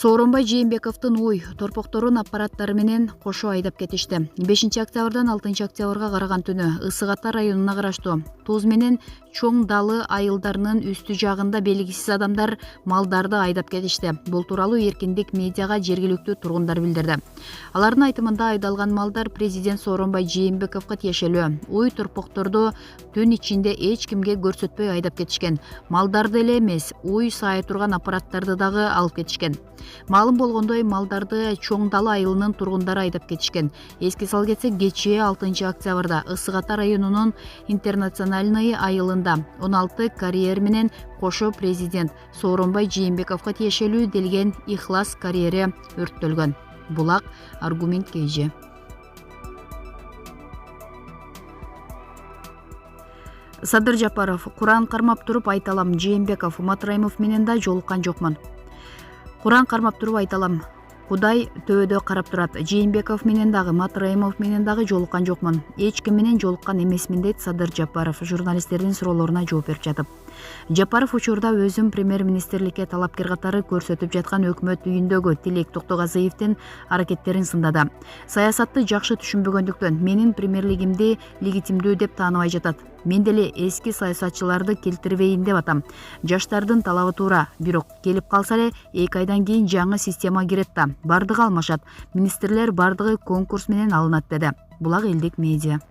Сооронбай Жээнбековдун уй торпокторун аппараттары менен кошо айдап кетишти. 5-октябрдан 6-октябрга караган түнү Ысык Ата районуна караштуу Туз менен Чоң Далы айылдарынын үстү жагында белгисиз адамдар малдарды айдап кетишти. Бул тууралуу Эркиндик медиага жергиликтүү тургундар билдирди. Алардын айтымында айдалган малдар президент Сооронбай Жээнбековго тиешелүү. Уй торпокторду түн ичинде эч кимге көрсөтпөй айдап кетишкен. Малдарды эле эмес, уй саай турган аппараттарды дагы алып кетишкен. Маалым болгондой, малдарды Чоң Далы айылынын тургундары айдап кетишкен. Эске сала кетсек, кечээ 6-октябрда Ысык Ата районунун Интернациональный айылында 16 карьер менен кошо президент Сооронбай Жээнбековго тиешелүү делген Ихлас карьери өрттөлгөн. Булак аргумент KG. Садыр Жапаров: Куран кармап туруп айталам, Жээнбеков Матраимов менен да жолуккан жокмун. Куран кармап туруп айталам, Кудай төбөдө карап турат. Жээнбеков менен дагы, Матраимов менен дагы жолуккан жокмун. Эч ким менен жолуккан эмесмин, дейт Садыр Жапаров журналисттердин суроолоруна жооп берип жатып. Жапаров учурда өзүн премьер-министрликке талапкер катары көрсөтүп жаткан өкмөт үйүндөгү Тилек Токтогазиевдин аракеттерин сындады. Саясатты жакшы түшүнбөгөндүктөн менин премьерлигимди легитимдүү деп тааныбай жатат. Мен деле эски саясатчыларды келтирбейин деп атам. Жаштардын талабы туура, бирок келип калса эле 2 айдан кийин жаңы система кирет да, бардыгы алмашат. Министрлер бардыгы конкурс менен алынат, деди. Булак элдик медиа.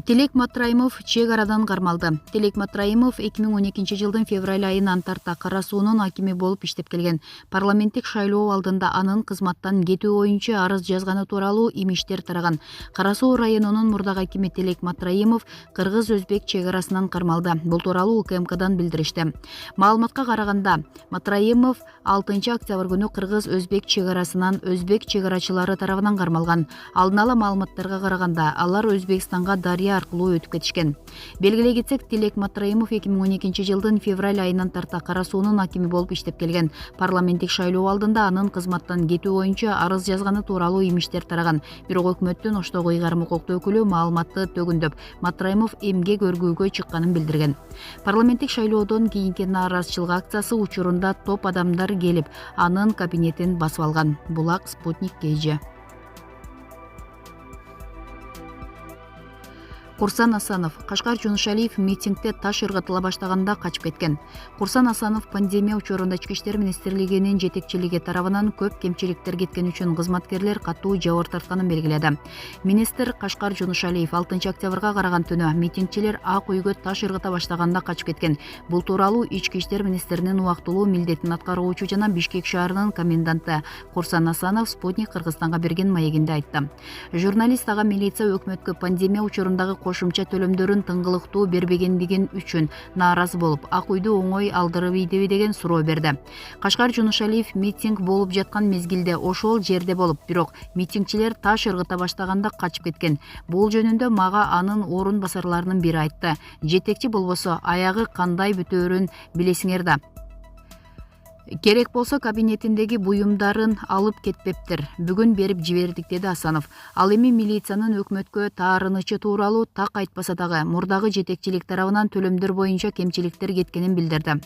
Тилек Матраимов чек арадан кармалды. Тилек Матраимов 2012 жылдын февраль айынан тарта Кара суунун акими болуп иштеп келген. Парламенттик шайлоо алдында анын кызматтан кетүү боюнча арыз жазганы тууралуу имиштер тараган. Кара суу районунун мурдагы акими Тилек Матраимов кыргыз-өзбек чек арасынан кармалды. Бул тууралуу УКМКдан билдиришти. Маалыматка караганда, Матраимов 6-октябрь күнү кыргыз-өзбек чек арасынан өзбек чек арачылары тарабынан кармалган. Алдын ала маалыматтарга караганда, алар Өзбекстанга Дарья аркылуу өтүп кетишкен. Белгилей кетсек, Тилек Матраимов 2012 жылдын февраль айынан тарта Кара суунун акими болуп иштеп келген. Парламенттик шайлоо алдында анын кызматтан кетүү боюнча арыз жазганы тууралуу имиштер тараган. Бирок өкмөттүн Оштогу ыйгарым укуктуу өкүлү маалыматты төгүндөп, Матраимов эмгек өргүүгө чыкканын билдирген. Парламенттик шайлоодон кийинки нааразычылык акциясы учурунда топ адамдар келип, анын кабинетин басып алган. Булак Спутник KG. Курсан Асанов: Кашкар Жунушалиев митингде таш ыргытыла баштаганда качып кеткен. Курсан Асанов пандемия учурунда Ички иштер министрлигинин жетекчилиги тарабынан көп кемчиликтер кеткен үчүн кызматкерлер катуу жабыр тартканын белгиледи. Министр Кашкар Жунушалиев 6-октябрга караган түнү митингчилер Ак үйгө таш ыргыта баштаганда качып кеткен. Бул тууралуу Ички иштер министринин убактылуу милдетин аткаруучу жана Бишкек шаарынын коменданты Курсан Асанов Спутник Кыргызстанга берген маегинде айтты. Журналист ага милиция өкмөткө пандемия учурундагы кошумча төлөмдөрүн тыңгылыктуу бербегендигин үчүн нааразы болуп, Ак үйдү оңой алдырып ийдиби деген суроо берди. Кашкар Жунушалиев митинг болуп жаткан мезгилде ошол жерде болуп, бирок митингчилер таш ыргыта баштаганда качып кеткен. Бул жөнүндө мага анын орун басарларынын бири айтты. Жетекчи болбосо аягы кандай бүтөөрүн билесиңер да. Керек болсо кабинетиндеги буюмдарын алып кетпептир. Бүгүн берип жибердик, деди Асанов. Ал эми милициянын өкмөткө таарынычы тууралуу так айтпаса дагы мурдагы жетекчилик тарабынан төлөмдөр боюнча кемчиликтер кеткенин билдирди.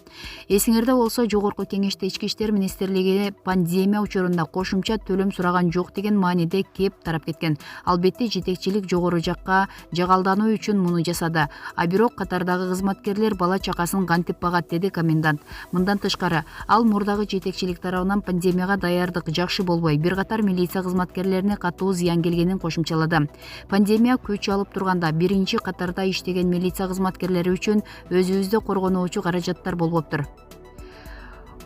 Эсиңерде болсо, Жогорку Кеңеште Ички иштер министрлиги пандемия учурунда кошумча төлөм сураган жок деген мааниде кеп тарап кеткен. Албетте жетекчилик жогору жакка жагалдануу үчүн муну жасады. А бирок катардагы кызматкерлер бала чакасын кантип багат, деди комендант. Мындан тышкары, ал мурдагы жетекчилик тарабынан пандемияга даярдык жакшы болбой, бир катар милиция кызматкерлерине катуу зыян келгенин кошумчалады. Пандемия күч алып турганда биринчи катарда иштеген милиция кызматкерлери үчүн өзүбүздү коргонуучу каражаттар болбоптур.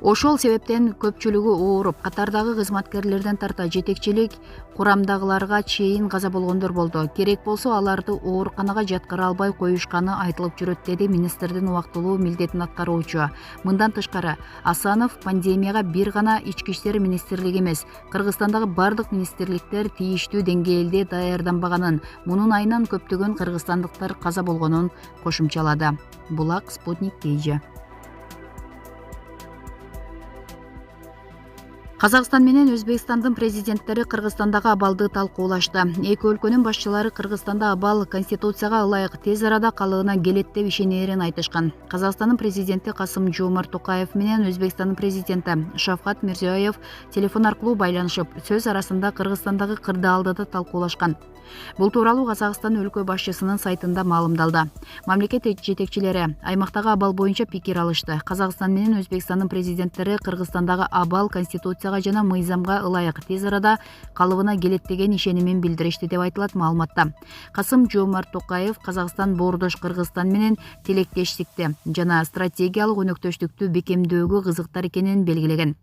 Ошол себептен көпчүлүгү ооруп, катардагы кызматкерлерден тарта жетекчилик курамдагыларга чейин каза болгондор болду. Керек болсо аларды ооруканага жаткыра албай коюшканы айтылып жүрөт, деди министрдин убактылуу милдетин аткаруучу. Мындан тышкары, Асанов пандемияга бир гана Ички иштер министрлиги эмес, Кыргызстандагы бардык министрликтер тийиштүү деңгээлде даярданбаганын, мунун айынан көптөгөн кыргызстандыктар каза болгонун кошумчалады. Булак Спутник KG. Казакстан менен Өзбекстандын президенттери Кыргызстандагы абалды талкуулашты. Эки өлкөнүн башчылары Кыргызстанда абал конституцияга ылайык тез арада калыбына келет деп ишенерин айтышкан. Казакстандын президенти Касым-Жомарт Токаев менен Өзбекстандын президенти Шавкат Мирзиёев телефон аркылуу байланышып, сөз арасында Кыргызстандагы кырдаалдыды талкуулашкан. Бул тууралуу Казакстан өлкө башчысынын сайтында маалымдалды. Мамлекет жетекчилери аймактагы абал боюнча пикир алышты. Казакстан менен Өзбекстандын президенттери Кыргызстандагы абал конституцияга жана мыйзамга ылайык тез арада калыбына келет деген ишенимин билдиришти деп айтылат маалыматта. Касым-Жомарт Токаев Казакстан боордош Кыргызстан менен тилектештикти жана стратегиялык өнөктөштүктү бекемдөөгө кызыктар экенин белгилеген.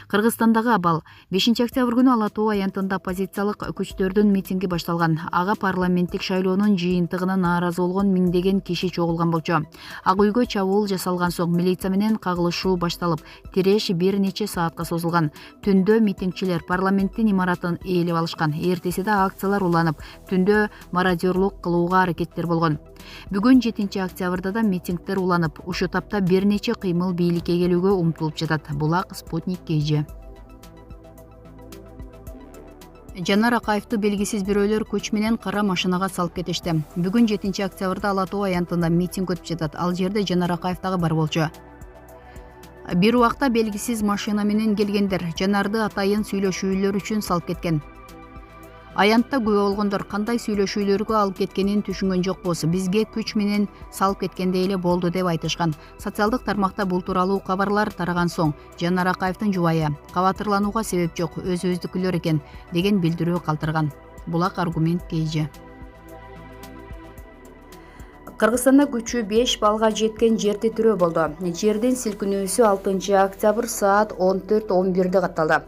Кыргызстандагы абал 5 октябрь күнү Ала Тоо аянтында оппозициялык күчтөрдүн митинги башталган. Ага парламенттик шайлоонун жыйынтыгына нааразы болгон миңдеген киши чогулган болчу. Ак үйгө чабуул жасалган соң милиция менен кагылышуу башталып, тиреш бир нече саатка созулган. Түндө митингчилер парламенттин имаратын ээлеп алышкан. Эртесиде акциялар уланып, түндө мародёрлук кылууга аракеттер болгон. Бүгүн 7 октябрда да митингдер уланып, ушул тапта бир нече кыймыл бийликке келүүгө умтулуп жатат. Булак Спутник KG. Жанар Акаевди белгисиз бирөөлөр күч менен кара машинага салып кетишти. Бүгүн 7 октябрда Ала Тоо аянтында митинг өтүп жатат. Ал жерде Жанар Акаев дагы бар болчу. Бир убакта белгисиз машина менен келгендер Жанарды атайын сүйлөшүүлөр үчүн салып кеткен. Аянтта күбө болгондор кандай сүйлөшүүлөргө алып кеткенин түшүнгөн жокпуз. Бизге күч менен салып кеткендей эле болду деп айтышкан. Социалдык тармакта бул тууралуу кабарлар тараган соң Жанар Акаевдин жубайы кабатырланууга себеп жок, өз-өздүкүлөр экен деген билдирүү калтырган. Булак Аргумент KG. Кыргызстанда күчү 5 балга жеткен жер титирөө болду. Жердин силкинүүсү 6 октябрь саат 14:11 катталды.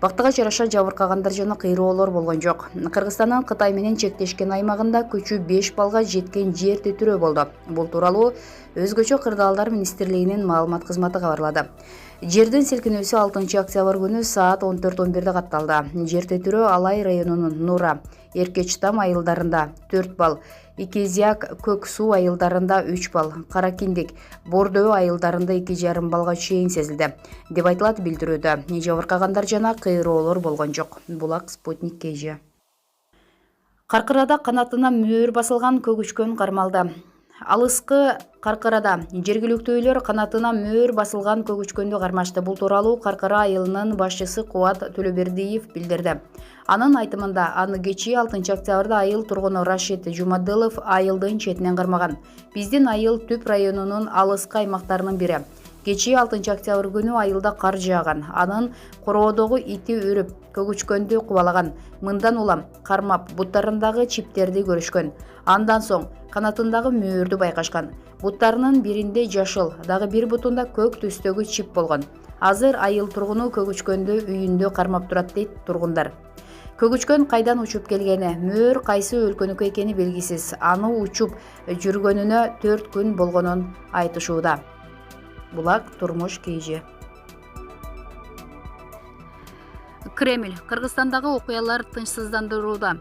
Бактыга жараша жабыркагандар жана кыйроолор болгон жок. Кыргызстандын Кытай менен чектешкен аймагында күчү 5 балга жеткен жер титирөө болду. Бул тууралуу Өзгөчө кырдаалдар министрлигинин маалымат кызматы кабарлады. Жердин силкинүүсү 6 октябрь күнү саат 14:11 катталды. Жер титирөө Алай районунун Нура, Эркечтам айылдарында 4 балл, Икизяк Көк суу айылдарында 3 балл, Каракиндик, Бордөө айылдарында 2,5 балга чейин сезилди, деп айтылат билдирүүдө. Жабыркагандар жана кыйроолор болгон жок. Булак Спутник KG. Каркырада канатына мөөр басылган көгүчкөн кармалды. Алыскы Каркырада жергиликтүүлөр канатына мөөр басылган көгүчкөндү кармашты. Бул тууралуу Каркыра айылынын башчысы Кубат Төлөбердиев билдирди. Анын айтымында, аны кечээ 6 октябрда айыл тургуну Рашид Жумадылов айылдын четинен кармаган. Биздин айыл Түп районунун алыскы аймактарынын бири. Кечээ 6 октябрь күнү айылда кар жааган. Анын короодогу ити үрүп, көгүчкөндү кубалаган. Мындан улам кармап, буттарындагы чиптерди көрүшкөн. Андан соң канатындагы мөөрдү байкашкан. Буттарынын биринде жашыл, дагы бир бутунда көк түстөгү чип болгон. Азыр айыл тургуну көгүчкөндү үйүндө кармап турат дейт тургундар. Көгүчкөн кайдан учуп келгени, мөөр кайсы өлкөнүкү экени белгисиз. Аны учуп жүргөнүнө 4 күн болгонун айтышууда. Булак Турмуш KG. Кремль Кыргызстандагы окуялар тынчсыздандырууда.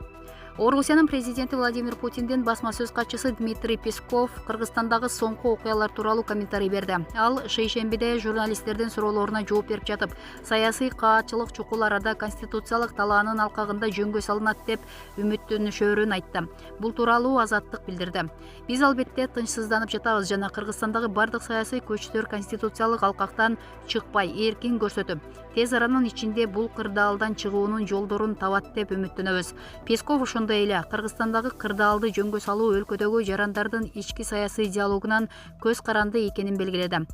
Орусиянын президенти Владимир Путиндин басма сөз катчысы Дмитрий Песков Кыргызстандагы соңку окуялар тууралуу комментарий берди. Ал шейшембиде журналисттердин суроолоруна жооп берип жатып, саясий каатчылык чукул арада конституциялык талаанын алкагында жөнгө салынат деп үмүттөнүшөрүн айтты. Бул тууралуу Азаттык билдирди. Биз албетте тынчсызданып жатабыз жана Кыргызстандагы бардык саясий көчтөр конституциялык алкактан чыкпай эркин көрсөтүп, тез аранын ичинде бул кырдаалдан чыгуунун жолдорун табат деп үмүттөнөбүз. Песков ошондой эле Кыргызстандагы кырдаалды жөнгө салуу өлкөдөгү жарандардын ички саясий диалогунан көз каранды экенин белгиледи.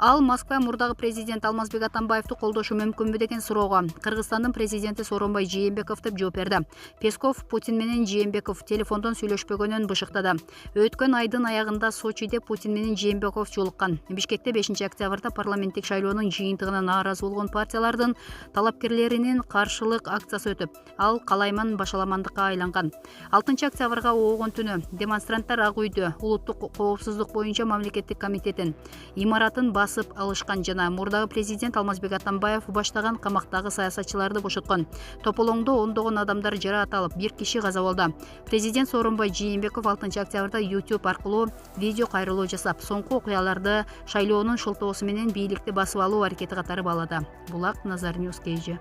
Ал Москва мурдагы президент Алмазбек Атамбаевди колдошу мүмкүнбү деген суроого Кыргызстандын президенти Сооронбай Жээнбеков деп жооп берди. Песков Путин менен Жээнбеков телефондон сүйлөшпөгөнүн бышыктады. Өткөн айдын аягында Сочиде Путин менен Жээнбеков жолуккан. Бишкекте 5 октябрда парламенттик шайлоонун жыйынтыгына нааразы болгон партиялардын талапкерлеринин каршылык акциясы өтүп, ал калайман башаламандыкка айланган. 6 октябрга оогон түнү демонстранттар Ак үйдө улуттук коопсуздук боюнча мамлекеттик комитетин имаратын басып алышкан жана мурдагы президент Алмазбек Атамбаев баштаган камактагы саясатчыларды бошоткон. Тополоңдо ондогон адамдар жараат алып, 1 киши каза болду. Президент Сооронбай Жээнбеков 6 октябрда YouTube аркылуу видео кайрылуу жасап, соңку окуяларды шайлоонун шылтоосу менен бийликти басып алуу аракети катары баалады. Булак Назар Ньюс KG.